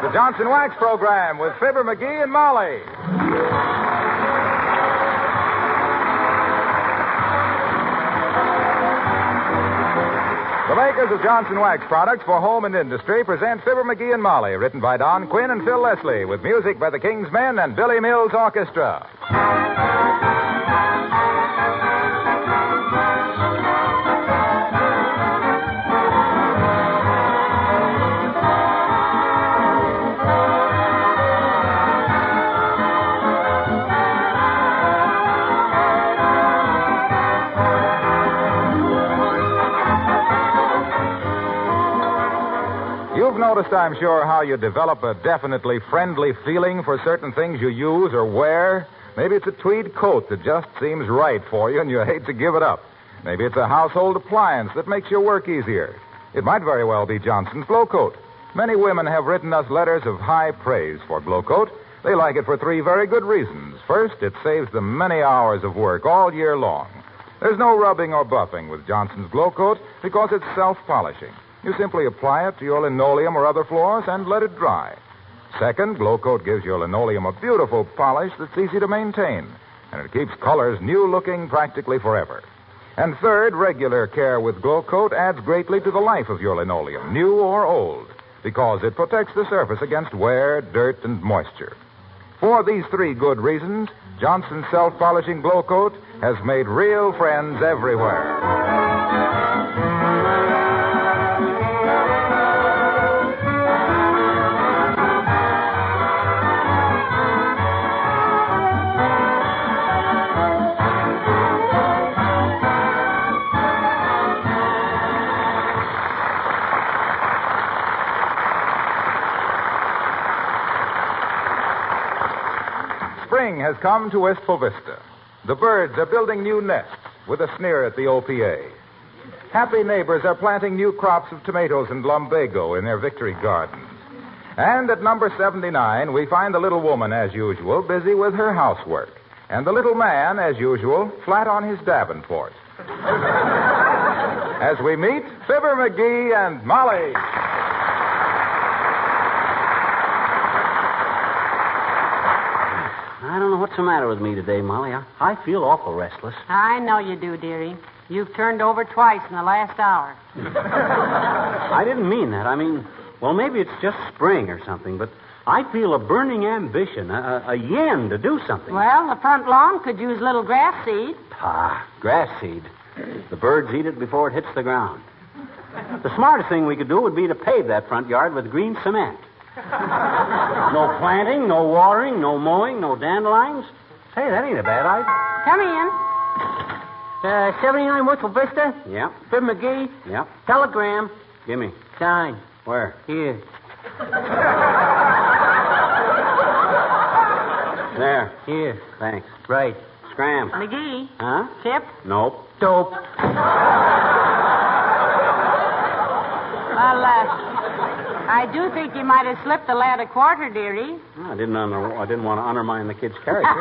the Johnson Wax Program with Fibber McGee and Molly. The makers of Johnson Wax products for home and industry present Fibber McGee and Molly, written by Don Quinn and Phil Leslie, with music by the King's Men and Billy Mills Orchestra. You've noticed, I'm sure, how you develop a definitely friendly feeling for certain things you use or wear. Maybe it's a tweed coat that just seems right for you and you hate to give it up. Maybe it's a household appliance that makes your work easier. It might very well be Johnson's Glow Coat. Many women have written us letters of high praise for Glow Coat. They like it for three very good reasons. First, it saves them many hours of work all year long. There's no rubbing or buffing with Johnson's Glow Coat because it's self-polishing. You simply apply it to your linoleum or other floors and let it dry. Second, Glow Coat gives your linoleum a beautiful polish that's easy to maintain, and it keeps colors new-looking practically forever. And third, regular care with Glow Coat adds greatly to the life of your linoleum, new or old, because it protects the surface against wear, dirt, and moisture. For these three good reasons, Johnson's self-polishing Glow Coat has made real friends everywhere. Spring has come to Wistful Vista. The birds are building new nests with a sneer at the OPA. Happy neighbors are planting new crops of tomatoes and lumbago in their victory gardens. And at number 79, we find the little woman, as usual, busy with her housework. And the little man, as usual, flat on his Davenport. As we meet Fibber McGee and Molly. I don't know what's the matter with me today, Molly. I feel awful restless. I know you do, dearie. You've turned over twice in the last hour. I didn't mean that. I mean, well, maybe it's just spring or something, but I feel a burning ambition, a yen to do something. Well, the front lawn could use a little grass seed. Grass seed. The birds eat it before it hits the ground. The smartest thing we could do would be to pave that front yard with green cement. No planting, no watering, no mowing, no dandelions. Hey, that ain't a bad idea. Come in. 79 Wistful Vista? Yeah. Fibber McGee? Yeah. Telegram. Gimme. Sign. Where? Here. There. Here. Thanks. Right. Scram. McGee. Huh? Tip. Nope. Dope. Well, I do think you might have slipped the lad a quarter, dearie. I didn't want to undermine the kid's character.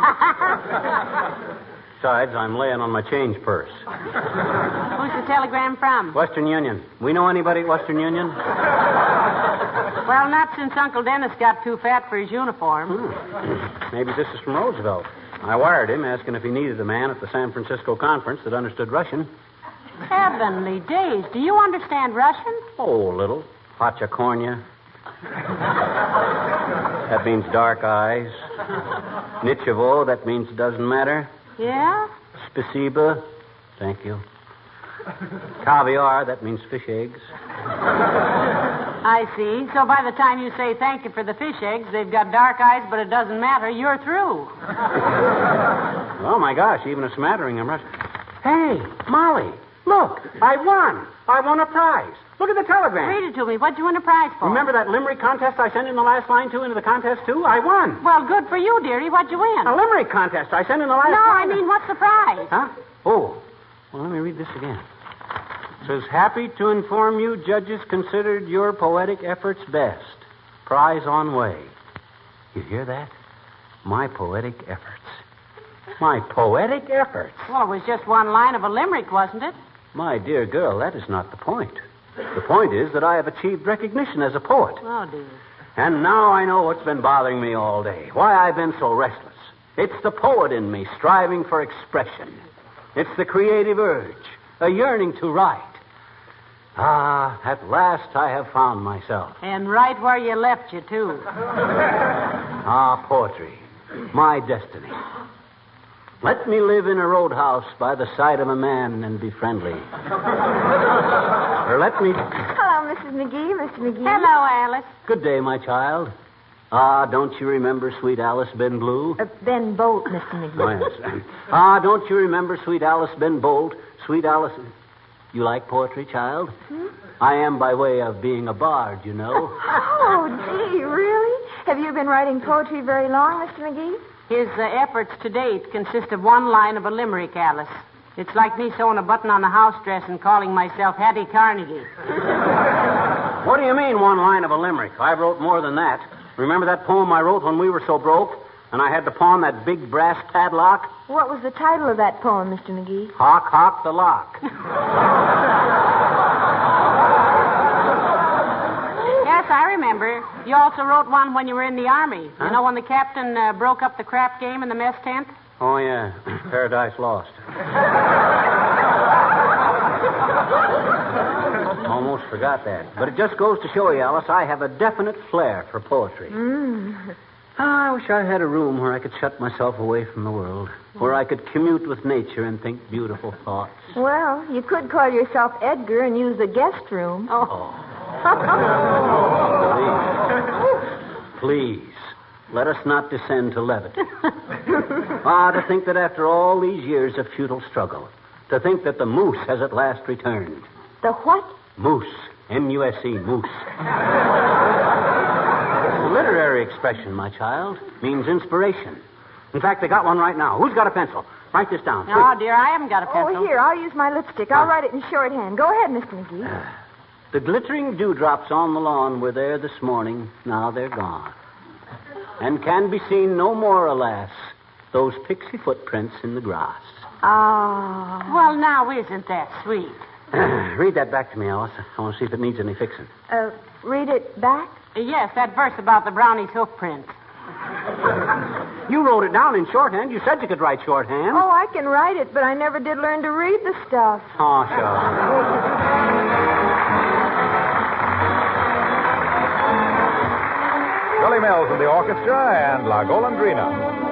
Besides, I'm laying on my change purse. Who's the telegram from? Western Union. We know anybody at Western Union? Well, not since Uncle Dennis got too fat for his uniform. Maybe this is from Roosevelt. I wired him asking if he needed a man at the San Francisco conference that understood Russian. Heavenly days. Do you understand Russian? Oh, a little. Pachakornya. That means dark eyes. Nichevo, that means doesn't matter. Yeah? Spasiba, thank you. Caviar, that means fish eggs. I see. So by the time you say thank you for the fish eggs, they've got dark eyes, but it doesn't matter. You're through. Oh, my gosh, even a smattering of Russian. Hey, Molly, look, I won. I won a prize. Look at the telegram. Read it to me. What'd you win a prize for? Remember that limerick contest I sent in the last line into the contest, too? I won. Well, good for you, dearie. What'd you win? A limerick contest I sent in the last No, line. I mean, what's the prize? Huh? Oh. Well, let me read this again. It says, happy to inform you judges considered your poetic efforts best. Prize on way. You hear that? My poetic efforts. My poetic efforts. Well, it was just one line of a limerick, wasn't it? My dear girl, that is not the point. The point is that I have achieved recognition as a poet. Oh, dear. And now I know what's been bothering me all day, why I've been so restless. It's the poet in me striving for expression. It's the creative urge, a yearning to write. Ah, at last I have found myself. And right where you left you, too. Ah, poetry, my destiny. Let me live in a roadhouse by the side of a man and be friendly. Or let me... Hello, Mrs. McGee, Mr. McGee. Hello, Alice. Good day, my child. Ah, don't you remember sweet Alice Ben Blue? Ben Bolt, Mr. McGee. Oh, yes. Ah, don't you remember sweet Alice Ben Bolt? Sweet Alice... You like poetry, child? I am by way of being a bard, you know. Oh, gee, really? Have you been writing poetry very long, Mr. McGee? His efforts to date consist of one line of a limerick, Alice. It's like me sewing a button on a house dress and calling myself Hattie Carnegie. What do you mean, one line of a limerick? I wrote more than that. Remember that poem I wrote when we were so broke? And I had to pawn that big brass padlock? What was the title of that poem, Mr. McGee? Hawk, hawk, the lock. Yes, I remember. You also wrote one when you were in the Army. Huh? You know, when the captain broke up the crap game in the mess tent? Oh, yeah. Paradise Lost. Almost forgot that. But it just goes to show you, Alice, I have a definite flair for poetry. I wish I had a room where I could shut myself away from the world, where I could commute with nature and think beautiful thoughts. Well, you could call yourself Edgar and use the guest room. Please, let us not descend to levity. To think that after all these years of futile struggle, to think that the moose has at last returned. The what? Moose. M-U-S-E, moose. Literary expression, my child, means inspiration. In fact, they got one right now. Who's got a pencil? Write this down. Oh, dear, I haven't got a pencil. Oh, here, I'll use my lipstick. I'll write it in shorthand. Go ahead, Mr. McGee. The glittering dewdrops on the lawn were there this morning. Now they're gone. And can be seen no more, alas, those pixie footprints in the grass. Ah. Well, now, isn't that sweet? Read that back to me, Alice. I want to see if it needs any fixing. Read it back? Yes, that verse about the brownie's hoof print. You wrote it down in shorthand. You said you could write shorthand. Oh, I can write it, but I never did learn to read the stuff. Oh, sure. Billy Mills and the orchestra and La Golondrina.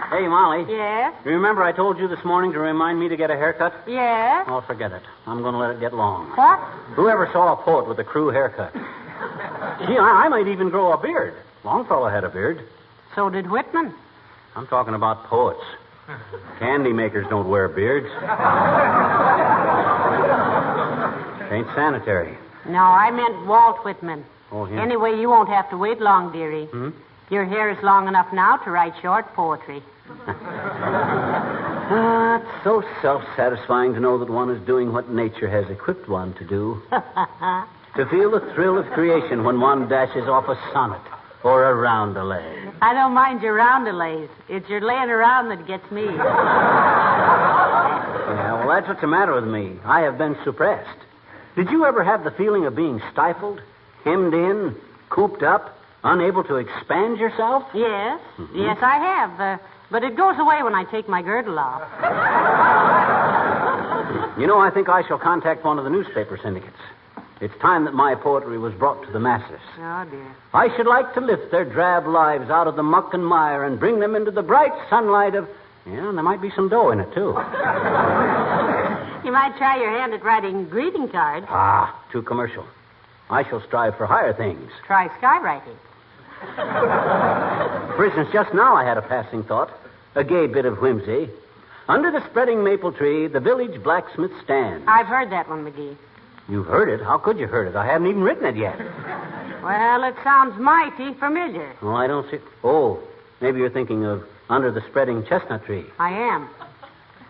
Hey, Molly. Yes? Remember I told you this morning to remind me to get a haircut? Yes? Oh, forget it. I'm going to let it get long. What? Whoever saw a poet with a crew haircut? Gee, I might even grow a beard. Longfellow had a beard. So did Whitman. I'm talking about poets. Candy makers don't wear beards. Ain't sanitary. No, I meant Walt Whitman. Oh, yeah. Anyway, you won't have to wait long, dearie. Your hair is long enough now to write short poetry. It's so self-satisfying to know that one is doing what nature has equipped one to do. To feel the thrill of creation when one dashes off a sonnet or a roundelay. I don't mind your roundelays. It's your laying around that gets me. Yeah, well, that's what's the matter with me. I have been suppressed. Did you ever have the feeling of being stifled, hemmed in, cooped up, unable to expand yourself? Yes. Yes, I have. But it goes away when I take my girdle off. You know, I think I shall contact one of the newspaper syndicates. It's time that my poetry was brought to the masses. Oh, dear. I should like to lift their drab lives out of the muck and mire and bring them into the bright sunlight of... Yeah, and there might be some dough in it, too. You might try your hand at writing greeting cards. Too commercial. I shall strive for higher things. Try skywriting. For instance, just now I had a passing thought, a gay bit of whimsy. Under the spreading maple tree, the village blacksmith stands. I've heard that one, McGee. You've heard it? How could you heard it? I haven't even written it yet. Well, it sounds mighty familiar. Oh, I don't see... Oh, maybe you're thinking of Under the Spreading Chestnut Tree. I am.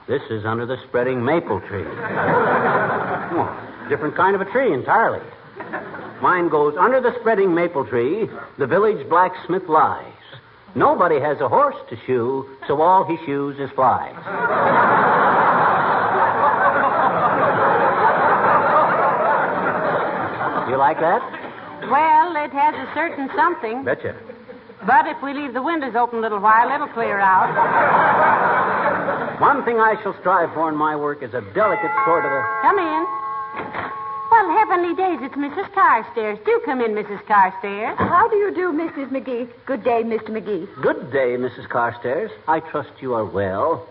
This is Under the Spreading Maple Tree. Oh, different kind of a tree entirely. Mine goes, under the spreading maple tree, the village blacksmith lies. Nobody has a horse to shoe, so all he shoes is flies. You like that? Well, it has a certain something. Betcha. But if we leave the windows open a little while, it'll clear out. One thing I shall strive for in my work is a delicate sort of a... Come in. Well, heavenly days, it's Mrs. Carstairs. Do come in, Mrs. Carstairs. How do you do, Mrs. McGee? Good day, Mr. McGee. Good day, Mrs. Carstairs. I trust you are well.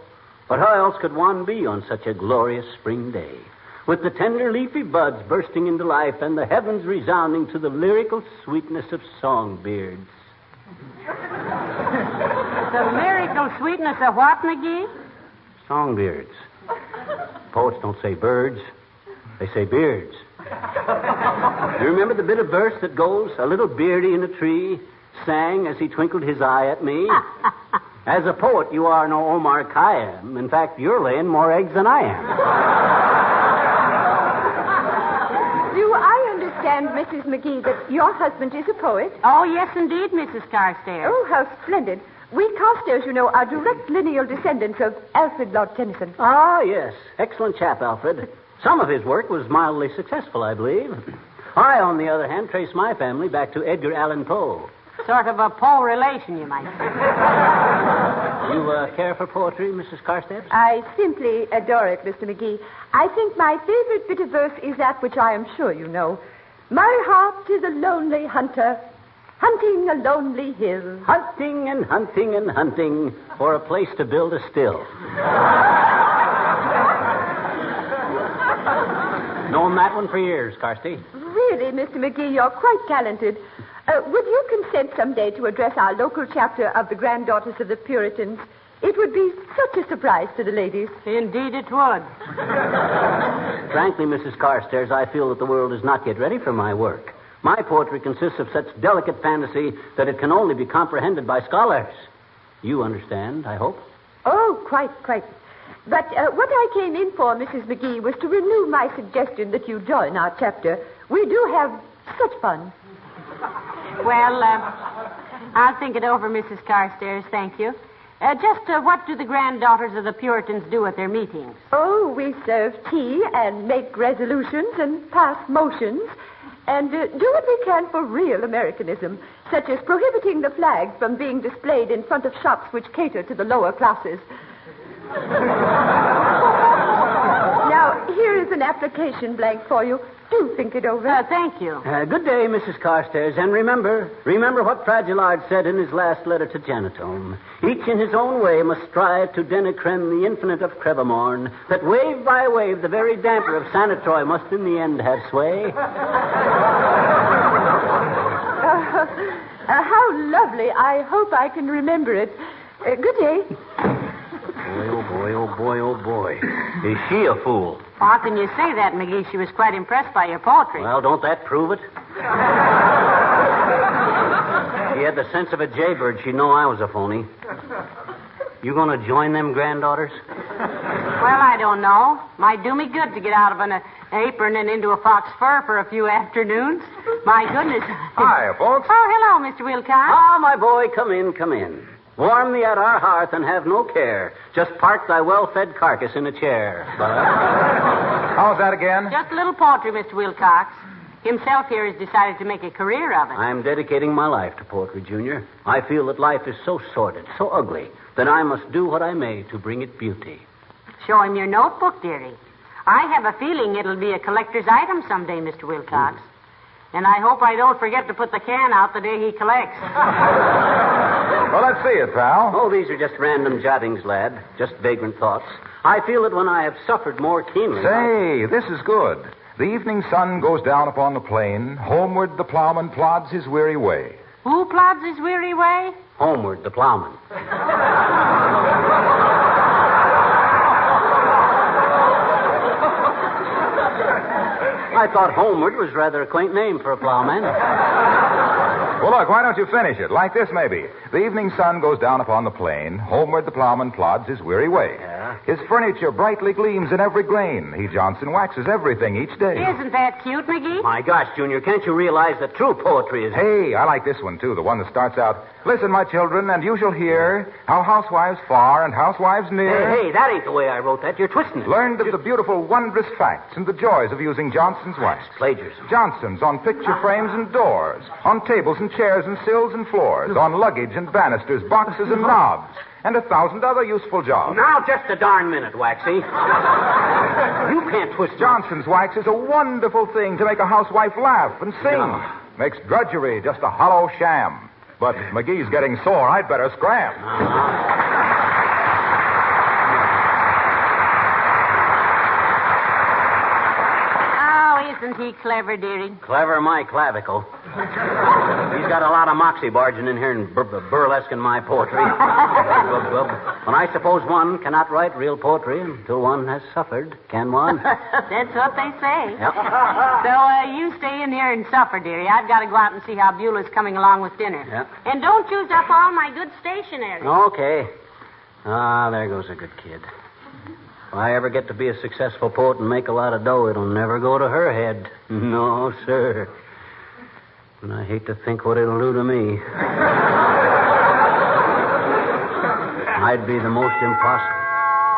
But how else could one be on such a glorious spring day? With the tender leafy buds bursting into life and the heavens resounding to the lyrical sweetness of songbirds. The lyrical sweetness of what, McGee? Songbirds. Poets don't say birds. They say beards. You remember the bit of verse that goes, a little beardy in a tree sang as he twinkled his eye at me? As a poet, you are no Omar Khayyam. In fact, you're laying more eggs than I am. Do I understand, Mrs. McGee, that your husband is a poet? Oh, yes, indeed, Mrs. Carstairs. Oh, how splendid. We Carstairs, you know, are direct lineal descendants of Alfred Lord Tennyson. Ah, yes. Excellent chap, Alfred. Some of his work was mildly successful, I believe. I, on the other hand, trace my family back to Edgar Allan Poe. Sort of a Poe relation, you might say. You care for poetry, Mrs. Carstairs? I simply adore it, Mr. McGee. I think my favorite bit of verse is that which I am sure you know. My heart is a lonely hunter, hunting a lonely hill. Hunting and hunting and hunting for a place to build a still. Known that one for years, Carsty. Really, Mr. McGee, you're quite talented. Would you consent someday to address our local chapter of the Granddaughters of the Puritans? It would be such a surprise to the ladies. Indeed it would. Frankly, Mrs. Carstairs, I feel that the world is not yet ready for my work. My poetry consists of such delicate fantasy that it can only be comprehended by scholars. You understand, I hope? Oh, quite. But what I came in for, Mrs. McGee, was to renew my suggestion that you join our chapter. We do have such fun. Well, I'll think it over, Mrs. Carstairs, thank you. What do the granddaughters of the Puritans do at their meetings? Oh, we serve tea and make resolutions and pass motions and do what we can for real Americanism, such as prohibiting the flag from being displayed in front of shops which cater to the lower classes. Now, here is an application blank for you. Do think it over. Thank you. Good day, Mrs. Carstairs. And remember what Fragillaud said in his last letter to Janetome. Each in his own way must strive to denecrem the infinite of Crevamorne, that wave by wave the very damper of Sanatroy must in the end have sway. How lovely. I hope I can remember it. Good day. Oh, boy. Is she a fool? How can you say that, McGee? She was quite impressed by your poetry. Well, don't that prove it? had the sense of a jaybird, she'd know I was a phony. You going to join them granddaughters? Well, I don't know. Might do me good to get out of an apron and into a fox fur for a few afternoons. My goodness. Hi, folks. Oh, hello, Mr. Wilcox. Ah, my boy, come in, come in. Warm thee at our hearth and have no care. Just park thy well-fed carcass in a chair. How's that again? Just a little poetry, Mr. Wilcox. Himself here has decided to make a career of it. I'm dedicating my life to poetry, Junior. I feel that life is so sordid, so ugly, that I must do what I may to bring it beauty. Show him your notebook, dearie. I have a feeling it'll be a collector's item someday, Mr. Wilcox. And I hope I don't forget to put the can out the day he collects. Well, let's see it, pal. Oh, these are just random jottings, lad. Just vagrant thoughts. I feel that when I have suffered more keenly... Say, this is good. The evening sun goes down upon the plain. Homeward the plowman plods his weary way. Who plods his weary way? Homeward, the plowman. I thought Homeward was rather a quaint name for a plowman. Well, look, why don't you finish it? Like this, maybe. The evening sun goes down upon the plain. Homeward the plowman plods his weary way. Yeah. His furniture brightly gleams in every grain. He Johnson waxes everything each day. Isn't that cute, McGee? My gosh, Junior, can't you realize that true poetry is... Hey, I like this one, too. The one that starts out, listen, my children, and you shall hear how housewives far and housewives near. Hey, that ain't the way I wrote that. You're twisting it. Learned of the beautiful, wondrous facts and the joys of using Johnson's wax. Plagiarism. Johnson's on picture frames and doors, on tables and chairs and sills and floors, on luggage and banisters, boxes and knobs, and 1,000 other useful jobs. Now, just a darn minute, Waxy. You can't twist... Johnson's wax is a wonderful thing to make a housewife laugh and sing. Yeah. Makes drudgery just a hollow sham. But McGee's getting sore. I'd better scram. Isn't he clever, dearie? Clever, my clavicle. He's got a lot of moxie barging in here and burlesquing my poetry. And I suppose one cannot write real poetry until one has suffered, can one? That's what they say. Yep. So you stay in here and suffer, dearie. I've got to go out and see how Beulah's coming along with dinner. Yep. And don't use up all my good stationery. Okay. Ah, there goes a good kid. If I ever get to be a successful poet and make a lot of dough, it'll never go to her head. No, sir. And I hate to think what it'll do to me. I'd be the most impossible.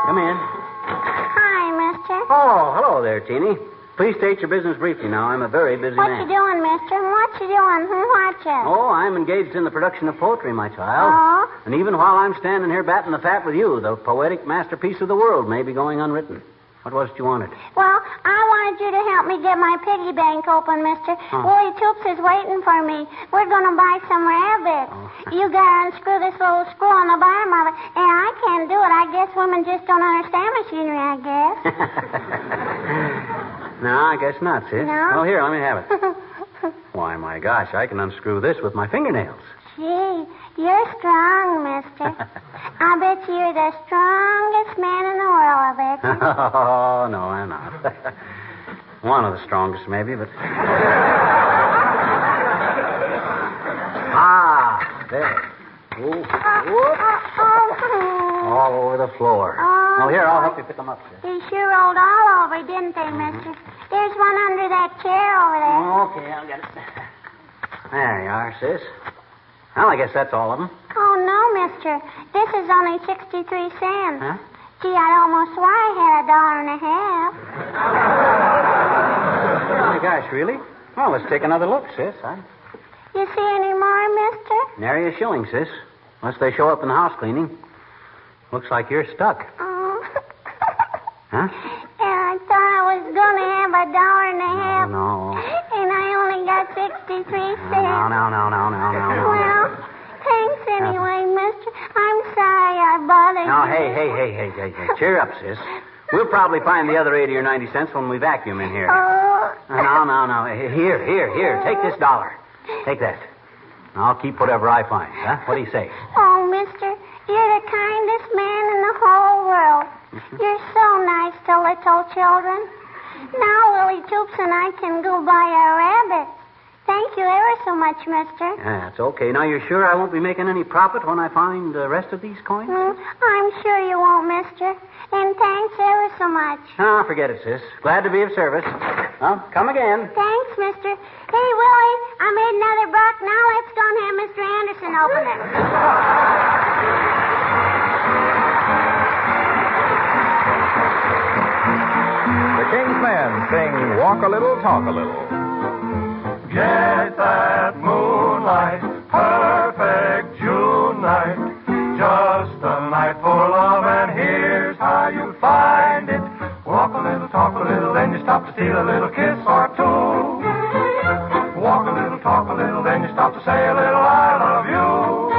Come in. Hi, mister. Oh, hello there, Teeny. Please state your business briefly now. I'm a very busy What man. you doing, mister? What you doing? What you? Oh, I'm engaged in the production of poetry, my child. Oh? And even while I'm standing here batting the fat with you, the poetic masterpiece of the world may be going unwritten. What was it you wanted? Well, I wanted you to help me get my piggy bank open, mister. Huh. Willie Toops is waiting for me. We're going to buy some rabbits. Oh. You got to unscrew this little screw on the bottom of it. And I can't do it. I guess women just don't understand machinery, I guess. No, I guess not, sis. No? Oh, here, let me have it. Why, my gosh, I can unscrew this with my fingernails. Gee, you're strong, mister. I bet you're the strongest man in the world, I bet you. Oh, no, I'm not. One of the strongest, maybe, but... There. Ooh. Whoop. All over the floor. Oh, here, I'll help you pick them up, sis. They sure rolled all over, didn't they, mister? There's one under that chair over there. Okay, I'll get it. There you are, sis. Well, I guess that's all of them. Oh, no, mister. This is only 63 cents. Huh? Gee, I'd almost swear I had $1.50. Oh, my gosh, really? Well, let's take another look, sis. You see any more, mister? Nary a shilling, sis. Unless they show up in the house cleaning. Looks like you're stuck. Oh. Huh? And I thought I was going to have $1.50. No. And I only got 63 cents. No. Well, thanks anyway, mister. I'm sorry I bothered Now, you. hey. Cheer up, sis. We'll probably find the other 80 or 90 cents when we vacuum in here. Oh. No. Here. Take this $1. Take that. I'll keep whatever I find, huh? What do you say? Oh, mister, you're the kindest man in the whole world. You're so nice to little children. Now Willie Toops and I can go buy our rabbits. Thank you ever so much, mister. Yeah, it's okay. Now, you're sure I won't be making any profit when I find the rest of these coins? I'm sure you won't, mister. And thanks ever so much. Oh, forget it, sis. Glad to be of service. Well, come again. Thanks, mister. Hey, Willie, I made another buck. Now let's go and have Mr. Anderson open it. The King's Men sing Walk a Little, Talk a Little. Get that moonlight, perfect June night. Just a night for love, and here's how you find it. Walk a little, talk a little, then you stop to steal a little kiss or two. Walk a little, talk a little, then you stop to say a little I love you.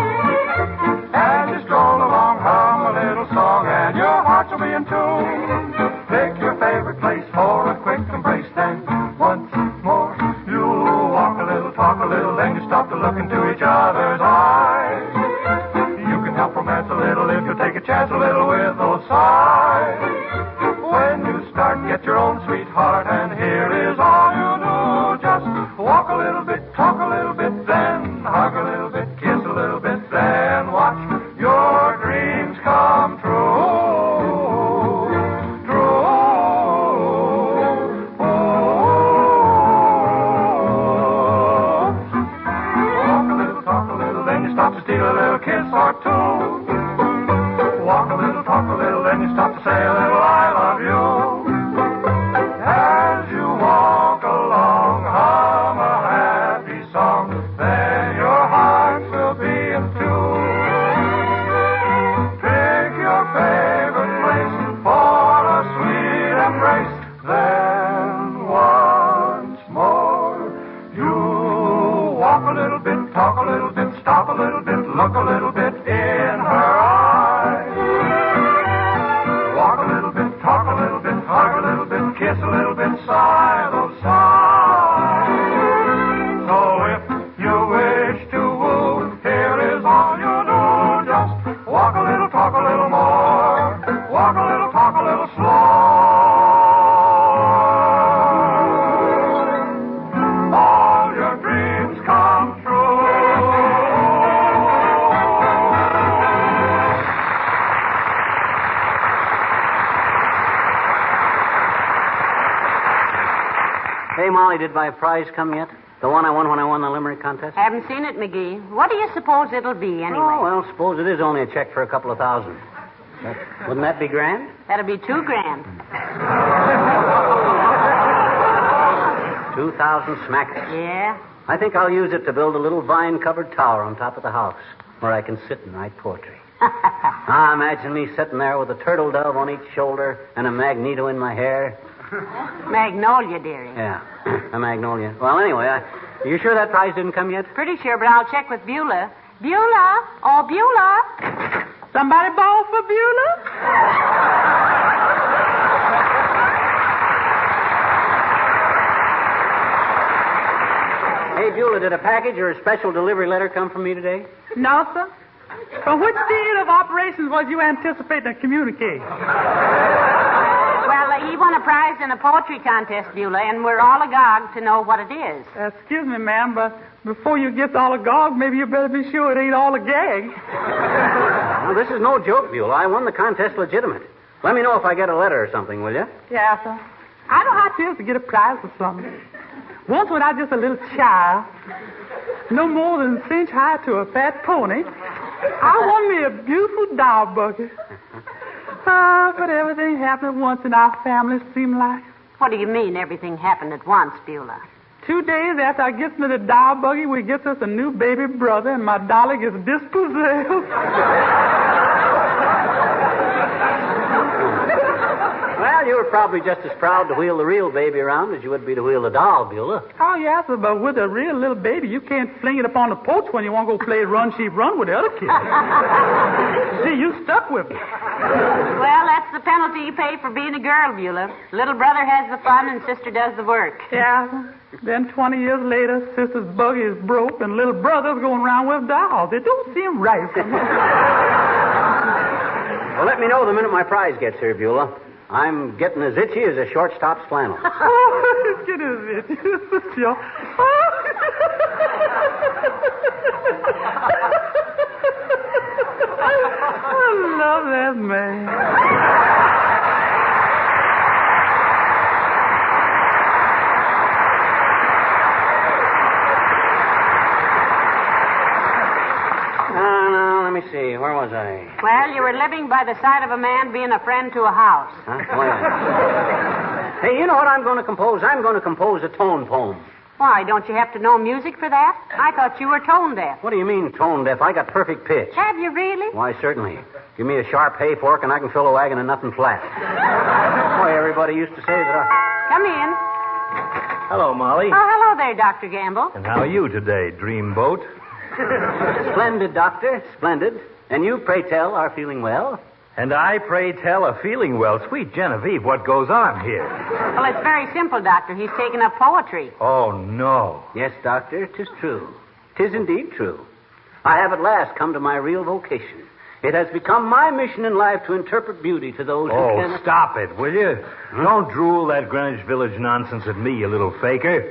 And you stroll along, hum a little song, and your heart will be in tune. Pick your favorite place for a quick embrace, then once more you walk a little, talk a little, then you stop to look into each other's eyes. You can help romance a little if you take a chance a little with those sighs. When you start, get your own sweetheart, and here is all you do. Just walk a little bit, talk a little bit, then hug a little bit, kiss a little bit, then watch your dreams come true. Steal a little kiss or two. Walk a little, talk a little, then you stop to say a little I love you. As you walk along, hum a happy song, then your hearts will be in tune. Pick your favorite place for a sweet embrace, then once more you walk a little bit, talk a little bit, stop a little bit, look a little bit in her eyes. Walk a little bit, talk a little bit, hug a little bit, kiss a little bit, sigh those sighs. So if you wish to woo, here is all you do. Just walk a little, talk a little more. Walk a little, talk a little slow. All your dreams come true. Hey, Molly, did my prize come yet? The one I won when I won the limerick contest? Haven't seen it, McGee. What do you suppose it'll be, anyway? Oh, well, suppose it is only a check for a couple of thousand. Wouldn't that be grand? That'll be $2,000. 2,000 smackers. Yeah? I think I'll use it to build a little vine-covered tower on top of the house where I can sit and write poetry. Imagine me sitting there with a turtle dove on each shoulder and a magneto in my hair. Magnolia, dearie. Yeah, a magnolia. Well, anyway, are you sure that prize didn't come yet? Pretty sure, but I'll check with Beulah. Beulah? Oh, Beulah. Somebody ball for Beulah? Hey, Beulah, did a package or a special delivery letter come from me today? No, sir. From which field of operations was you anticipating to communicate? Well, he won a prize in a poetry contest, Beulah, and we're all agog to know what it is. Excuse me, ma'am, but before you get all agog, maybe you better be sure it ain't all a gag. Well, this is no joke, Beulah. I won the contest legitimate. Let me know if I get a letter or something, will you? Yeah, sir. I know how it feels to get a prize for something. Once when I was just a little child, no more than an inch high to a fat pony, I won me a beautiful dog bucket. But everything happened at once in our family, seemed like. What do you mean everything happened at once, Beulah? 2 days after I gets me the dog buggy, we gets us a new baby brother, and my dolly gets dispossessed. Well, you were probably just as proud to wheel the real baby around as you would be to wheel the doll, Beulah. Oh, yeah, sir, but with a real little baby, you can't fling it upon the porch when you want to go play run, sheep, run with the other kids. See, you stuck with it. Well, that's the penalty you pay for being a girl, Beulah. Little brother has the fun and sister does the work. Yeah, then 20 years later, sister's buggy is broke and little brother's going around with dolls. It don't seem right for me. Well, let me know the minute my prize gets here, Beulah. I'm getting as itchy as a shortstop's flannel. Oh, it's getting as itchy. I love that man. Now, let me see. Where was I? Well, you were living by the side of a man being a friend to a house. Huh? Well. Hey, you know what I'm going to compose? I'm going to compose a tone poem. Why, don't you have to know music for that? I thought you were tone deaf. What do you mean, tone deaf? I got perfect pitch. Have you really? Why, certainly. Give me a sharp hay fork and I can fill a wagon of nothing flat. Boy, everybody used to say that I... Come in. Hello, Molly. Oh, hello there, Dr. Gamble. And how are you today, Dreamboat? Splendid, Doctor. Splendid. And you, pray tell, are feeling well? And I, pray tell, are feeling well. Sweet Genevieve, what goes on here? Well, it's very simple, Doctor. He's taken up poetry. Oh, no. Yes, Doctor, 'tis true. 'Tis indeed true. I have at last come to my real vocation. It has become my mission in life to interpret beauty to those who cannot... Stop it, will you? Don't drool that Greenwich Village nonsense at me, you little faker.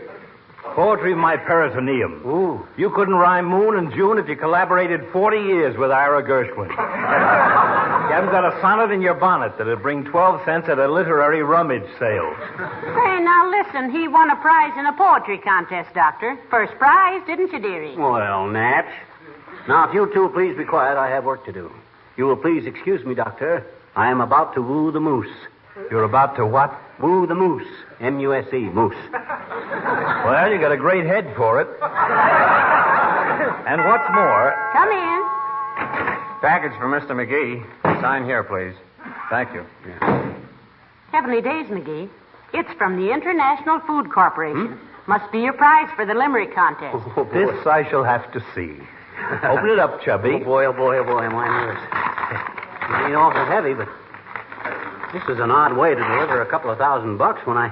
Poetry my peritoneum. Ooh. You couldn't rhyme moon and June if you collaborated 40 years with Ira Gershwin. You haven't got a sonnet in your bonnet that'd bring 12 cents at a literary rummage sale. Say, now listen, he won a prize in a poetry contest, Doctor. First prize, didn't you, dearie? Well, Natch. Now, if you two please be quiet, I have work to do. You will please excuse me, Doctor. I am about to woo the moose. You're about to what? Woo the moose. M-U-S-E, moose. Well, you got a great head for it. And what's more... Come in. Package for Mr. McGee. Sign here, please. Thank you. Heavenly days, McGee. It's from the International Food Corporation. Must be your prize for the limerick contest. Oh, boy. This I shall have to see. Open it up, Chubby. Oh, boy, my nerves. It ain't awful heavy, but this is an odd way to deliver a couple of $1,000 when I...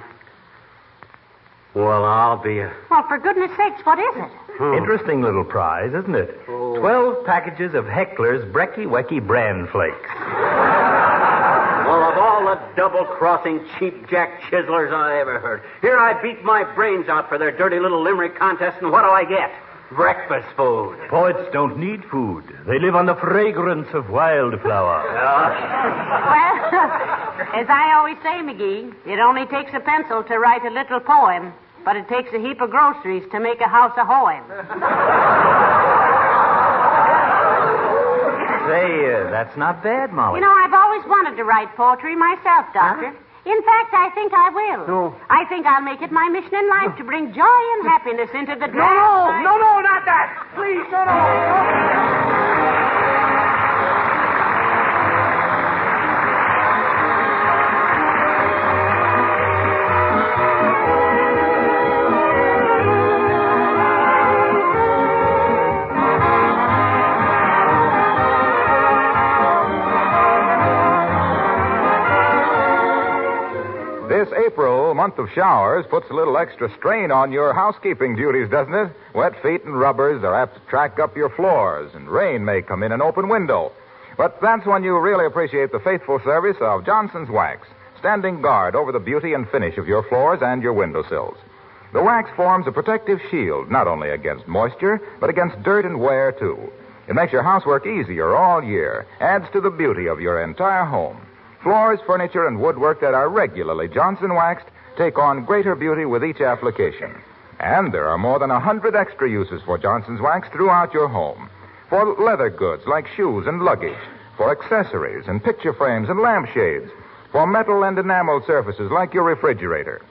Well, I'll be a... Well, for goodness sakes, what is it? Interesting little prize, isn't it? Oh. 12 packages of Heckler's Brecky Wecky Bran Flakes. Well, of all the double-crossing cheap jack chiselers I ever heard, here I beat my brains out for their dirty little limerick contest, and what do I get? Breakfast food. Poets don't need food. They live on the fragrance of wildflower. Well, as I always say, McGee, it only takes a pencil to write a little poem, but it takes a heap of groceries to make a house a hoeing. Say, that's not bad, Molly. You know, I've always wanted to write poetry myself, Doctor. Huh? In fact, I think I will. No. I think I'll make it my mission in life to bring joy and happiness into the No, not that. Please, no. This April, month of showers, puts a little extra strain on your housekeeping duties, doesn't it? Wet feet and rubbers are apt to track up your floors, and rain may come in an open window. But that's when you really appreciate the faithful service of Johnson's Wax, standing guard over the beauty and finish of your floors and your windowsills. The wax forms a protective shield, not only against moisture, but against dirt and wear, too. It makes your housework easier all year, adds to the beauty of your entire home. Floors, furniture, and woodwork that are regularly Johnson waxed take on greater beauty with each application. And there are more than 100 extra uses for Johnson's wax throughout your home. For leather goods like shoes and luggage, for accessories and picture frames and lampshades, for metal and enameled surfaces like your refrigerator.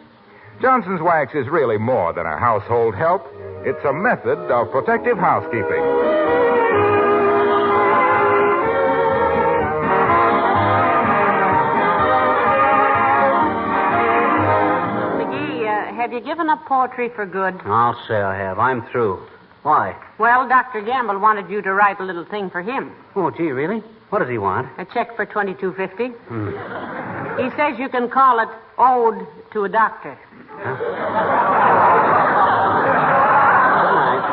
Johnson's wax is really more than a household help. It's a method of protective housekeeping. Have you given up poetry for good? I'll say I have. I'm through. Why? Well, Dr. Gamble wanted you to write a little thing for him. Oh, gee, really? What does he want? A check for $22.50. He says you can call it Ode to a Doctor. Huh?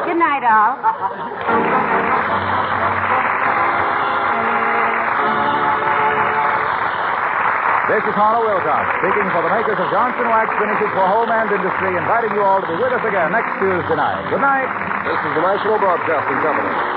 Good night, all. This is Harlow Wilcox, speaking for the makers of Johnson Wax Finishes for Home and Industry, inviting you all to be with us again next Tuesday night. Good night. This is the National Broadcasting Company.